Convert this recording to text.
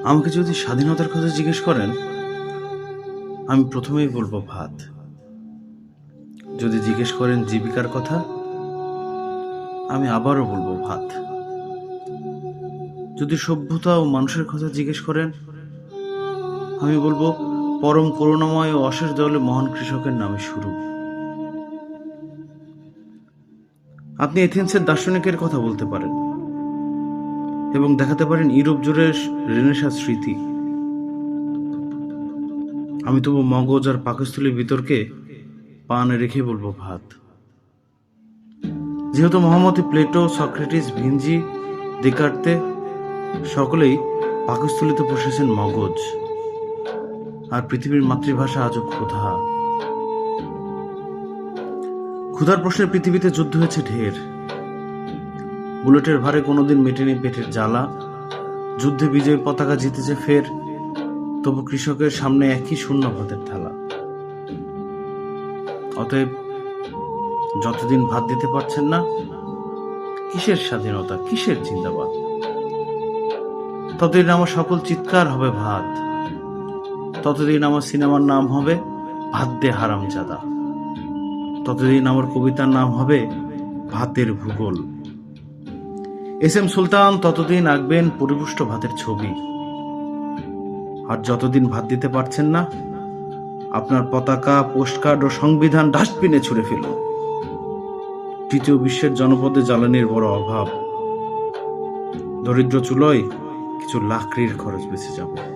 আমাকে যদি স্বাধীনতার কথা জিজ্ঞেস করেন, আমি প্রথমেই বলবো ভাত। যদি জিজ্ঞেস করেন জীবিকার কথা, আমি আবারও বলবো ভাত। যদি সভ্যতা ও মানুষের কথা জিজ্ঞেস করেন, আমি বলবো পরম করুণাময় ও অশেষ দয়ালু মহান কৃষকের নামে শুরু। আপনি এথেন্সের দার্শনিকের কথা বলতে পারেন এবং দেখাতে পারেন ইউরোপ জুড়ে রেনেসাঁ স্মৃতি। আমি তবু মগজ আর পাকস্থলীর বিতর্কে পান রেখে বলবো ভাত। যেহেতু মহামতি প্লেটো, সক্রেটিস, ভিঞ্জি, দেকার্তে সকলেই পাকস্থলীতে বসেছেন মগজ, আর পৃথিবীর মাতৃভাষা আজও ক্ষুধা। ক্ষুধার প্রশ্নে পৃথিবীতে যুদ্ধ হয়েছে ঢের। বুলেটের ভারে কোনোদিন মেটেনি পেটের জ্বালা। যুদ্ধে বিজয়ী পতাকা জিতেছে ফের, তবু কৃষকের সামনে একই শূন্য ভাতের থালা। অতএব যতদিন ভাত দিতে পারছেন না, কিসের স্বাধীনতা, কিসের জিন্দাবাদ? ততদিন আমার সকল চিৎকার হবে ভাত। ততদিন আমার সিনেমার নাম হবে ভাত দে হারামজাদা। ততদিন আমার কবিতার নাম হবে ভাতের ভূগোল। এস.এম. সুলতান ততদিন আঁকবেন পরিপুষ্ট ভাতের ছবি। আর যতদিন ভাত দিতে পারছেন না, আপনার পতাকা, পোস্টকার্ড ও সংবিধান ডাস্টবিনে ছুঁড়ে ফেলুন। তৃতীয় বিশ্বের জনপদে জ্বালানির বড় অভাব। দরিদ্র চুলোয় কিছু লাকড়ির খরচ বেঁচে যাবে।